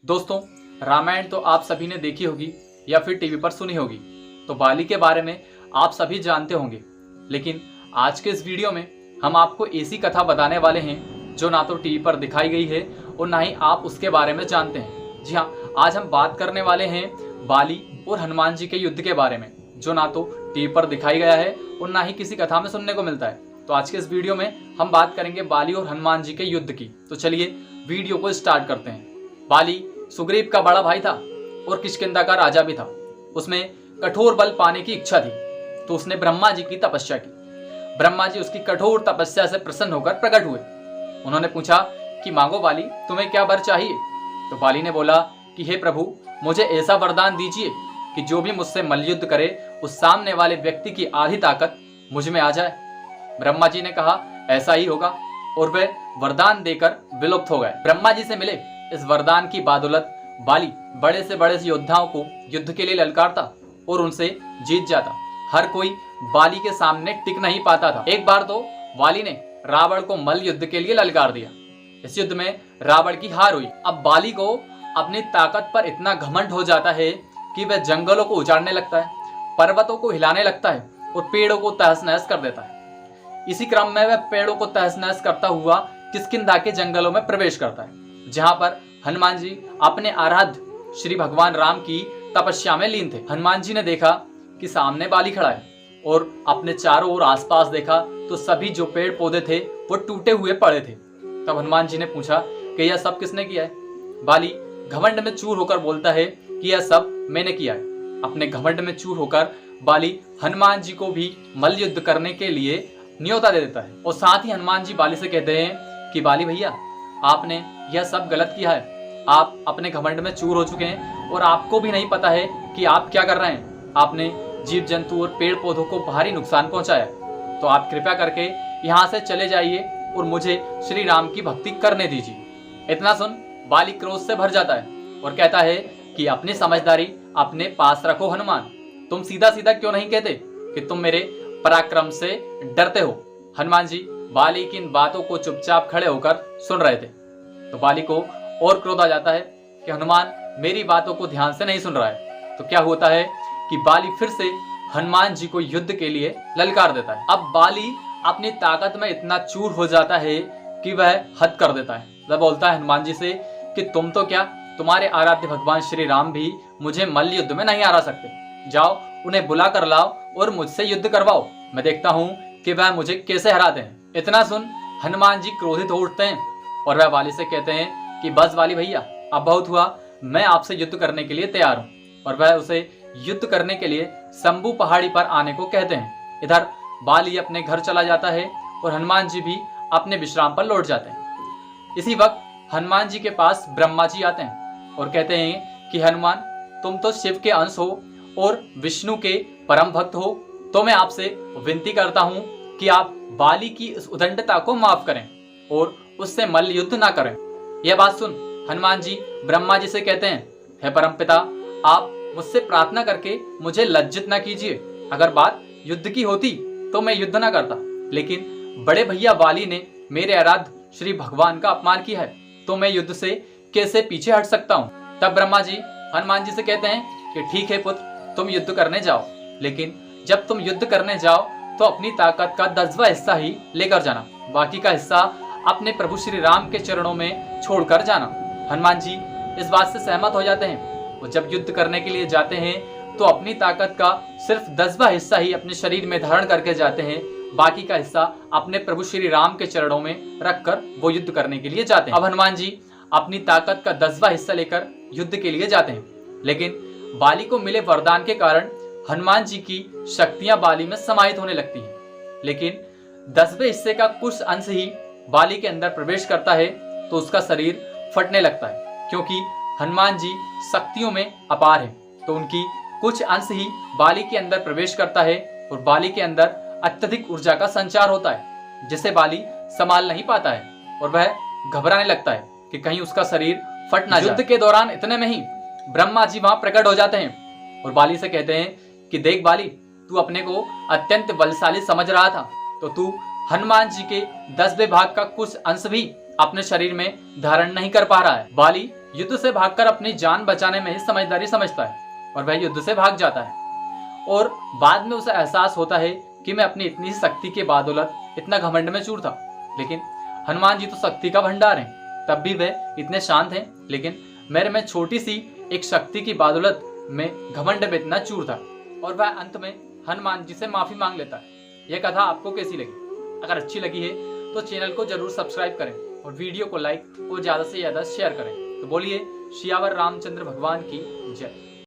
दोस्तों, रामायण तो आप सभी ने देखी होगी या फिर टीवी पर सुनी होगी, तो बाली के बारे में आप सभी जानते होंगे। लेकिन आज के इस वीडियो में हम आपको ऐसी कथा बताने वाले हैं जो ना तो टीवी पर दिखाई गई है और ना ही आप उसके बारे में जानते हैं। जी हाँ, आज हम बात करने वाले हैं बाली और हनुमान जी के युद्ध के बारे में, जो ना तो टीवी पर दिखाई गया है और ना ही किसी कथा में सुनने को मिलता है। तो आज के इस वीडियो में हम बात करेंगे बाली और हनुमान जी के युद्ध की। तो चलिए वीडियो को स्टार्ट करते हैं। बाली सुग्रीव का बड़ा भाई था और किष्किंधा का राजा भी था। उसमें कठोर बल पाने की इच्छा थी, तो उसने ब्रह्मा जी की तपस्या की। ब्रह्मा जी उसकी कठोर तपस्या से प्रसन्न होकर प्रकट हुए। उन्होंने पूछा कि मांगो बाली, तुम्हें क्या वर चाहिए? तो बाली ने बोला कि हे प्रभु, मुझे ऐसा वरदान दीजिए कि जो भी मुझसे मल्लयुद्ध करे उस सामने वाले व्यक्ति की आधी ताकत मुझ में आ जाए। ब्रह्मा जी ने कहा ऐसा ही होगा, और वे वरदान देकर विलुप्त हो गए। ब्रह्मा जी से मिले इस वरदान की बदौलत बाली बड़े से बड़े योद्धाओं को युद्ध के लिए ललकारता और उनसे जीत जाता। हर कोई बाली के सामने टिक नहीं पाता था। एक बार तो बाली ने रावण को मल्ल युद्ध के लिए ललकार दिया। इस युद्ध में रावण की हार हुई। अब बाली को अपनी ताकत पर इतना घमंड हो जाता है कि वह जंगलों को उजाड़ने लगता है, पर्वतों को हिलाने लगता है और पेड़ों को तहस नहस कर देता है। इसी क्रम में वह पेड़ों को तहस नहस करता हुआ किष्किंधा के जंगलों में प्रवेश करता है, जहां पर हनुमान जी अपने आराध्य श्री भगवान राम की तपस्या में लीन थे। हनुमान जी ने देखा कि सामने बाली खड़ा है और अपने चारों ओर आसपास देखा तो सभी जो पेड़ पौधे थे वो टूटे हुए पड़े थे। तब हनुमान जी ने पूछा कि यह सब किसने किया है? बाली घमंड में चूर होकर बोलता है कि यह सब मैंने किया है। अपने घमंड में चूर होकर बाली हनुमान जी को भी मल्ल युद्ध करने के लिए न्योता दे देता है और साथ ही हनुमान जी बाली से कहते हैं कि बाली भैया, आपने यह सब गलत किया है। आप अपने घमंड में चूर हो चुके हैं और आपको भी नहीं पता है कि आप क्या कर रहे हैं। आपने जीव जंतु और पेड़ पौधों को भारी नुकसान पहुंचाया। तो आप कृपया करके यहाँ से चले जाइए और मुझे श्री राम की भक्ति करने दीजिए। इतना सुन बाली क्रोध से भर जाता है और कहता है कि अपनी समझदारी अपने पास रखो हनुमान। तुम सीधा सीधा क्यों नहीं कहते कि तुम मेरे पराक्रम से डरते हो? हनुमान जी बाली की इन बातों को चुपचाप खड़े होकर सुन रहे थे। तो बाली को और क्रोध आ जाता है कि हनुमान मेरी बातों को ध्यान से नहीं सुन रहा है। तो क्या होता है कि बाली फिर से हनुमान जी को युद्ध के लिए ललकार देता है। अब बाली अपनी ताकत में इतना चूर हो जाता है कि वह हद कर देता है। वह बोलता है हनुमान जी से कि तुम तो क्या, तुम्हारे आराध्य भगवान श्री राम भी मुझे मल्ल युद्ध में नहीं हरा सकते। जाओ उन्हें बुला कर लाओ और मुझसे युद्ध करवाओ। मैं देखता हूँ कि वह मुझे कैसे हराते हैं। इतना सुन हनुमान जी क्रोधित हो उठते हैं और वह बाली से कहते हैं कि बस बाली भैया, अब बहुत हुआ, मैं आपसे युद्ध करने के लिए तैयार हूँ। और वह उसे युद्ध करने के लिए शंभू पहाड़ी पर आने को कहते हैं। इधर बाली अपने घर चला जाता है और हनुमान जी भी अपने विश्राम पर लौट जाते हैं। इसी वक्त हनुमान जी के पास ब्रह्मा जी आते हैं और कहते हैं कि हनुमान, तुम तो शिव के अंश हो और विष्णु के परम भक्त हो, तो मैं आपसे विनती करता हूं कि आप बाली की इस उदंडता को माफ करें और उससे मल्ल युद्ध ना करें। यह बात सुन हनुमान जी ब्रह्मा जी से कहते हैं, हे परमपिता, आप मुझसे प्रार्थना करके मुझे लज्जित ना कीजिए। अगर बात युद्ध की होती तो मैं युद्ध ना करता, लेकिन बड़े भैया बाली ने मेरे आराध्य श्री भगवान का अपमान किया है, तो मैं युद्ध से कैसे पीछे हट सकता हूँ? तब ब्रह्मा जी हनुमान जी से कहते हैं कि ठीक है पुत्र, तुम युद्ध करने जाओ, लेकिन जब तुम युद्ध करने जाओ तो अपनी ताकत का 10वां हिस्सा ही लेकर जाना, बाकी का हिस्सा अपने प्रभु श्री राम के चरणों में छोड़कर जाना। हनुमान जी इस बात से सहमत हो जाते हैं। वो जब युद्ध करने के लिए जाते हैं तो अपनी ताकत का सिर्फ 10वां हिस्सा ही अपने शरीर में धारण करके जाते हैं, बाकी का हिस्सा अपने प्रभु श्री राम के चरणों में रखकर वो युद्ध करने के लिए जाते हैं। अब हनुमान जी अपनी ताकत का 10वां हिस्सा लेकर युद्ध के लिए जाते हैं, लेकिन बाली को मिले वरदान के कारण हनुमान जी की शक्तियां बाली में समाहित होने लगती हैं। लेकिन 10वें हिस्से का कुछ अंश ही बाली के अंदर प्रवेश करता है तो उसका शरीर फटने लगता है, क्योंकि हनुमान जी शक्तियों में अपार है। तो उनकी कुछ अंश ही बाली के अंदर प्रवेश करता है और बाली के अंदर अत्यधिक ऊर्जा का संचार होता है, जिसे बाली संभाल नहीं पाता है और वह घबराने लगता है कि कहीं उसका शरीर फट ना जाए। युद्ध के दौरान इतने में ही ब्रह्मा जी वहां प्रकट हो जाते हैं और बाली से कहते हैं कि देख बाली, तू अपने को अत्यंत बलशाली समझ रहा था, तो तू हनुमान जी के 10वें भाग का कुछ अंश भी अपने शरीर में धारण नहीं कर पा रहा है। बाली युद्ध से भागकर अपनी जान बचाने में ही समझदारी समझता है और वह युद्ध से भाग जाता है। और बाद में उसे एहसास होता है कि मैं अपनी इतनी शक्ति के बादौलत इतना घमंड में चूर था। लेकिन हनुमान जी तो शक्ति का भंडार हैं, तब भी वे इतने शांत हैं, लेकिन मेरे में छोटी सी एक शक्ति की बादौलत में घमंड में इतना चूर था। और वह अंत में हनुमान जी से माफी मांग लेता है। यह कथा आपको कैसी लगी? अगर अच्छी लगी है तो चैनल को जरूर सब्सक्राइब करें और वीडियो को लाइक और ज्यादा से ज्यादा शेयर करें। तो बोलिए सियावर रामचंद्र भगवान की जय।